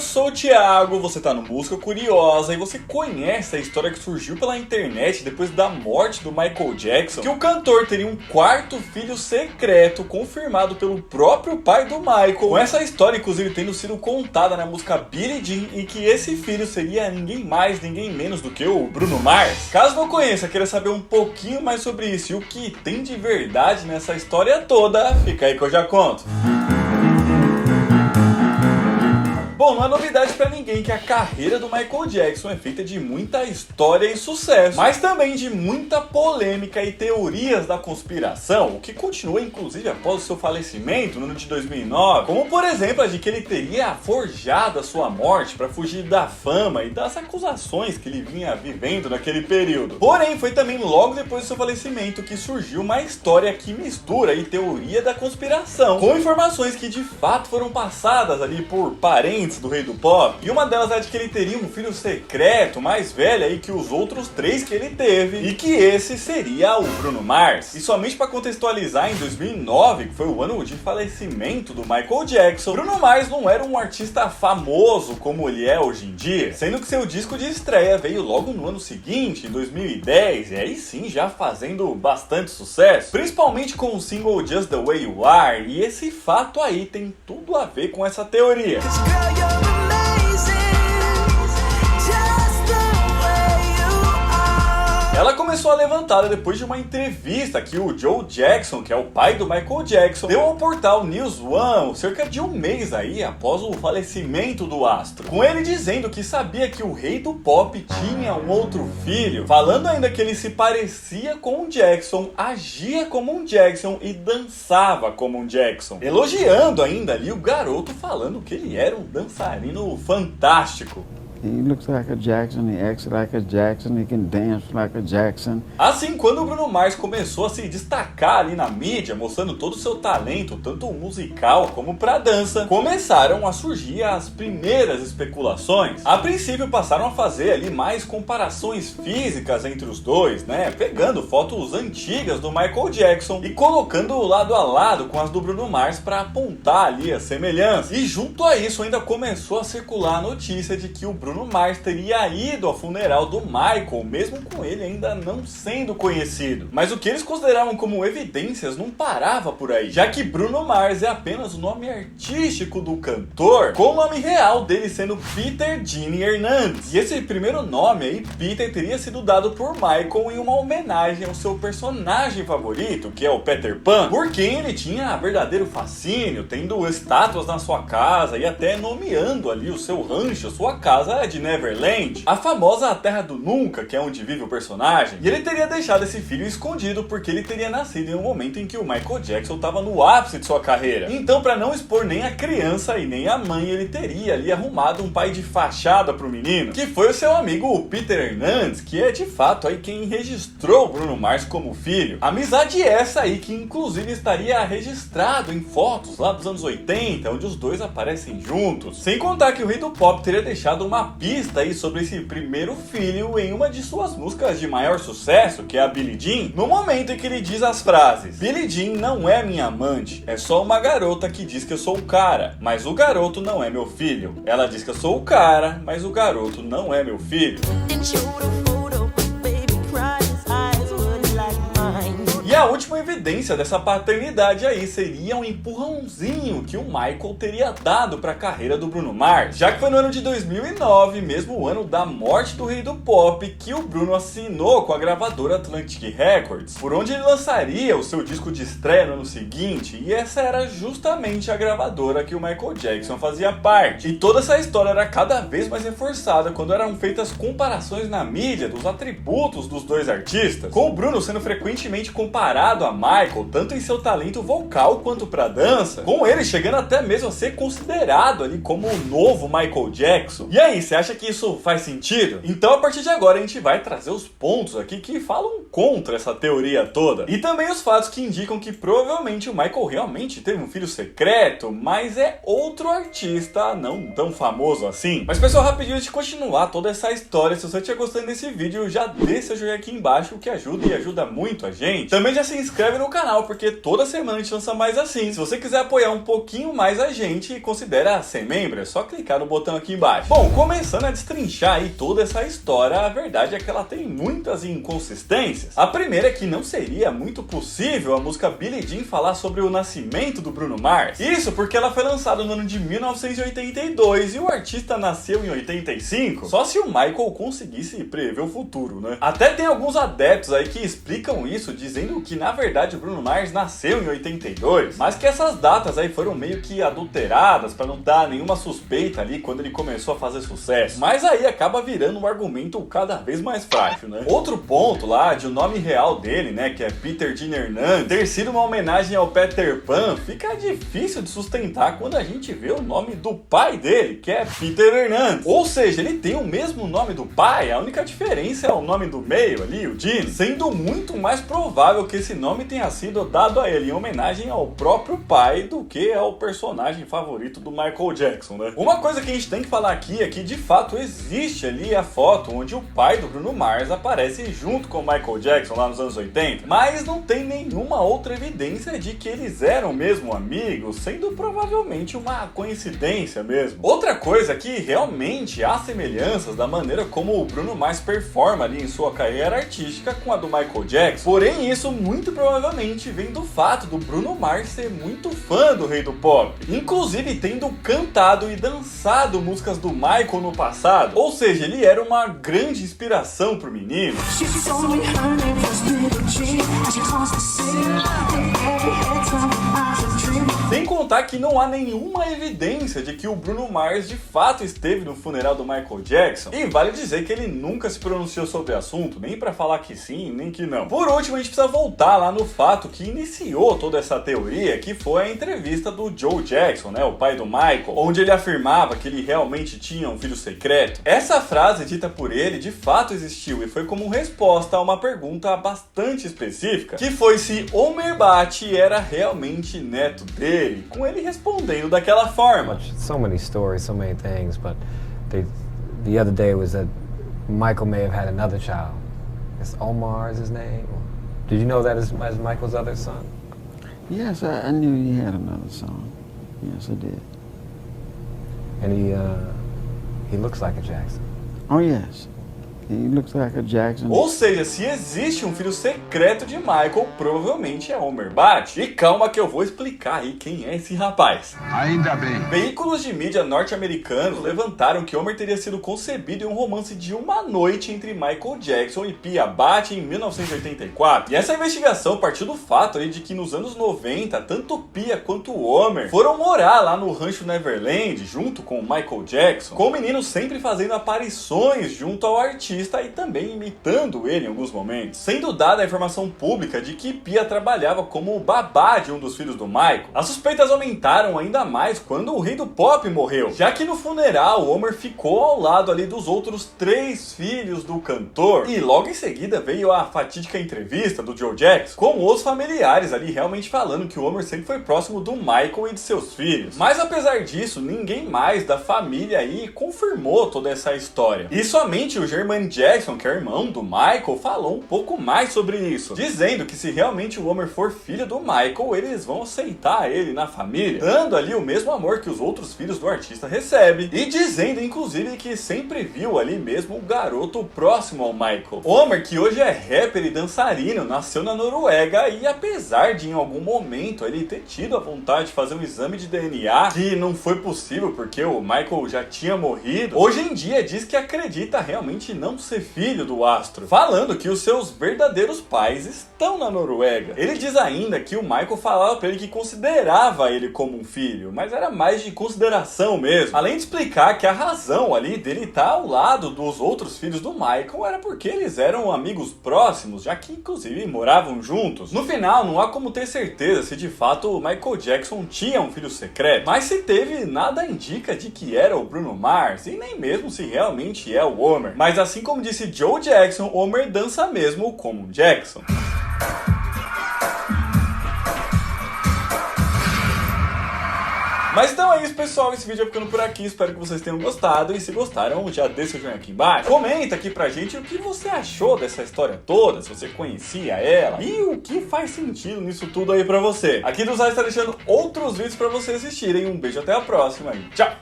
sou o Thiago, você tá no Busca Curiosa e você conhece a história que surgiu pela internet depois da morte do Michael Jackson, que o cantor teria um quarto filho secreto confirmado pelo próprio pai do Michael, com essa história inclusive tendo sido contada na música Billie Jean, e que esse filho seria ninguém mais, ninguém menos do que o Bruno Mars. Caso não conheça, queira saber um pouquinho mais sobre isso e o que tem de verdade nessa história toda, fica aí que eu já conto. Bom, não é novidade pra ninguém que a carreira do Michael Jackson é feita de muita história e sucesso, mas também de muita polêmica e teorias da conspiração, o que continua inclusive após o seu falecimento no ano de 2009, como por exemplo a de que ele teria forjado a sua morte para fugir da fama e das acusações que ele vinha vivendo naquele período. Porém, foi também logo depois do seu falecimento que surgiu uma história que mistura a teoria da conspiração com informações que de fato foram passadas ali por parentes do rei do pop, e uma delas é de que ele teria um filho secreto mais velho aí que os outros 3 que ele teve, e que esse seria o Bruno Mars. E somente para contextualizar, em 2009, que foi o ano de falecimento do Michael Jackson, Bruno Mars não era um artista famoso como ele é hoje em dia, sendo que seu disco de estreia veio logo no ano seguinte, em 2010, e aí sim já fazendo bastante sucesso, principalmente com o single Just The Way You Are, e esse fato aí tem tudo a ver com essa teoria. Ela começou a levantada depois de uma entrevista que o Joe Jackson, que é o pai do Michael Jackson, deu ao portal News One cerca de um mês aí após o falecimento do astro, com ele dizendo que sabia que o rei do pop tinha um outro filho, falando ainda que ele se parecia com um Jackson, agia como um Jackson e dançava como um Jackson, elogiando ainda ali o garoto, falando que ele era um dançarino fantástico. He looks like a Jackson, he acts like a Jackson, he can dance like a Jackson. Assim, quando o Bruno Mars começou a se destacar ali na mídia, mostrando todo o seu talento, tanto musical como pra dança, começaram a surgir as primeiras especulações. A princípio passaram a fazer ali mais comparações físicas entre os dois, né? Pegando fotos antigas do Michael Jackson e colocando lado a lado com as do Bruno Mars para apontar ali as semelhanças. E junto a isso ainda começou a circular a notícia de que o Bruno Mars teria ido ao funeral do Michael, mesmo com ele ainda não sendo conhecido. Mas o que eles consideravam como evidências não parava por aí, já que Bruno Mars é apenas o nome artístico do cantor, com o nome real dele sendo Peter Gene Hernandez. E esse primeiro nome aí, Peter, teria sido dado por Michael em uma homenagem ao seu personagem favorito, que é o Peter Pan, por quem ele tinha verdadeiro fascínio, tendo estátuas na sua casa e até nomeando ali o seu rancho, sua casa de Neverland, a famosa Terra do Nunca, que é onde vive o personagem. E ele teria deixado esse filho escondido porque ele teria nascido em um momento em que o Michael Jackson estava no ápice de sua carreira. Então, para não expor nem a criança e nem a mãe, ele teria ali arrumado um pai de fachada pro menino, que foi o seu amigo o Peter Hernandez, que é de fato aí quem registrou o Bruno Mars como filho. Amizade essa aí que inclusive estaria registrado em fotos lá dos anos 80, onde os dois aparecem juntos. Sem contar que o rei do pop teria deixado uma pista aí sobre esse primeiro filho em uma de suas músicas de maior sucesso, que é a Billie Jean, no momento em que ele diz as frases: Billie Jean não é minha amante, é só uma garota que diz que eu sou o cara, mas o garoto não é meu filho. Ela diz que eu sou o cara, mas o garoto não é meu filho. E a última evidência dessa paternidade aí seria um empurrãozinho que o Michael teria dado para a carreira do Bruno Mars, já que foi no ano de 2009, mesmo o ano da morte do rei do pop, que o Bruno assinou com a gravadora Atlantic Records, por onde ele lançaria o seu disco de estreia no ano seguinte, e essa era justamente a gravadora que o Michael Jackson fazia parte. E toda essa história era cada vez mais reforçada quando eram feitas comparações na mídia dos atributos dos dois artistas, com o Bruno sendo frequentemente comparado a Michael, tanto em seu talento vocal quanto pra dança, com ele chegando até mesmo a ser considerado ali como o novo Michael Jackson. E aí, você acha que isso faz sentido? Então a partir de agora a gente vai trazer os pontos aqui que falam contra essa teoria toda, e também os fatos que indicam que provavelmente o Michael realmente teve um filho secreto, mas é outro artista não tão famoso assim. Mas pessoal, rapidinho, antes de continuar toda essa história, se você estiver gostando desse vídeo, já deixa seu joinha aqui embaixo, o que ajuda e ajuda muito a gente. Também também já se inscreve no canal, porque toda semana a gente lança mais assim. Se você quiser apoiar um pouquinho mais a gente e considera ser membro, é só clicar no botão aqui embaixo. Bom, começando a destrinchar aí toda essa história, a verdade é que ela tem muitas inconsistências. A primeira é que não seria muito possível a música Billie Jean falar sobre o nascimento do Bruno Mars. Isso porque ela foi lançada no ano de 1982 e o artista nasceu em 85. Só se o Michael conseguisse prever o futuro, né? Até tem alguns adeptos aí que explicam isso, dizendo que na verdade o Bruno Mars nasceu em 82, mas que essas datas aí foram meio que adulteradas para não dar nenhuma suspeita ali quando ele começou a fazer sucesso. Mas aí acaba virando um argumento cada vez mais frágil, né? Outro ponto lá de o nome real dele, né, que é Peter Dean Hernandez, ter sido uma homenagem ao Peter Pan, fica difícil de sustentar quando a gente vê o nome do pai dele, que é Peter Hernandez. Ou seja, ele tem o mesmo nome do pai, a única diferença é o nome do meio ali, o Dean, sendo muito mais provável que esse nome tenha sido dado a ele em homenagem ao próprio pai do que ao personagem favorito do Michael Jackson, né? Uma coisa que a gente tem que falar aqui é que de fato existe ali a foto onde o pai do Bruno Mars aparece junto com o Michael Jackson lá nos anos 80, mas não tem nenhuma outra evidência de que eles eram mesmo amigos, sendo provavelmente uma coincidência mesmo. Outra coisa é que realmente há semelhanças da maneira como o Bruno Mars performa ali em sua carreira artística com a do Michael Jackson, porém isso muito provavelmente vem do fato do Bruno Mars ser muito fã do rei do pop, inclusive tendo cantado e dançado músicas do Michael no passado, ou seja, ele era uma grande inspiração pro menino. Sem contar que não há nenhuma evidência de que o Bruno Mars de fato esteve no funeral do Michael Jackson, e vale dizer que ele nunca se pronunciou sobre o assunto, nem pra falar que sim, nem que não. Por último, a gente precisa voltar lá no fato que iniciou toda essa teoria, que foi a entrevista do Joe Jackson, né, o pai do Michael, onde ele afirmava que ele realmente tinha um filho secreto. Essa frase dita por ele de fato existiu e foi como resposta a uma pergunta bastante específica, que foi se Homer Batty era realmente neto dele, com ele respondendo daquela forma. So many stories, so many things, but the other day was that Michael may have had another child. Is Omar is his name? Did you know that as Michael's other son? Yes, I knew he had another son. Yes, I did. And he looks like a Jackson. Oh, yes. He looks like a Jackson. Ou seja, se existe um filho secreto de Michael, provavelmente é Homer Batty. E calma que eu vou explicar aí quem é esse rapaz. Ainda bem. Veículos de mídia norte-americanos levantaram que Homer teria sido concebido em um romance de uma noite entre Michael Jackson e Pia Batty em 1984. E essa investigação partiu do fato aí de que nos anos 90, tanto Pia quanto Homer foram morar lá no Rancho Neverland, junto com o Michael Jackson, com o menino sempre fazendo aparições junto ao artista e também imitando ele em alguns momentos, sendo dada a informação pública de que Pia trabalhava como babá de um dos filhos do Michael. As suspeitas aumentaram ainda mais quando o rei do pop morreu, já que no funeral Homer ficou ao lado ali dos outros 3 filhos do cantor, e logo em seguida veio a fatídica entrevista do Joe Jackson com os familiares ali realmente falando que o Homer sempre foi próximo do Michael e de seus filhos. Mas apesar disso, ninguém mais da família aí confirmou toda essa história, e somente o Jermaine Jackson, que é irmão do Michael, falou um pouco mais sobre isso, dizendo que se realmente o Homer for filho do Michael, eles vão aceitar ele na família, dando ali o mesmo amor que os outros filhos do artista recebem, e dizendo inclusive que sempre viu ali mesmo o garoto próximo ao Michael. Homer, que hoje é rapper e dançarino, nasceu na Noruega e apesar de em algum momento ele ter tido a vontade de fazer um exame de DNA, que não foi possível porque o Michael já tinha morrido, hoje em dia diz que acredita realmente não ser filho do astro, falando que os seus verdadeiros pais estão na Noruega. Ele diz ainda que o Michael falava pra ele que considerava ele como um filho, mas era mais de consideração mesmo, além de explicar que a razão ali dele estar ao lado dos outros filhos do Michael era porque eles eram amigos próximos, já que inclusive moravam juntos. No final, não há como ter certeza se de fato o Michael Jackson tinha um filho secreto, mas se teve, nada indica de que era o Bruno Mars, e nem mesmo se realmente é o Homer. Mas assim como disse Joe Jackson, Homer dança mesmo como um Jackson. Mas então é isso, pessoal, esse vídeo vai ficando por aqui, espero que vocês tenham gostado, e se gostaram, já deixa o joinha aqui embaixo, comenta aqui pra gente o que você achou dessa história toda, se você conhecia ela, e o que faz sentido nisso tudo aí pra você. Aqui do Zay está deixando outros vídeos pra vocês assistirem, um beijo, até a próxima e tchau!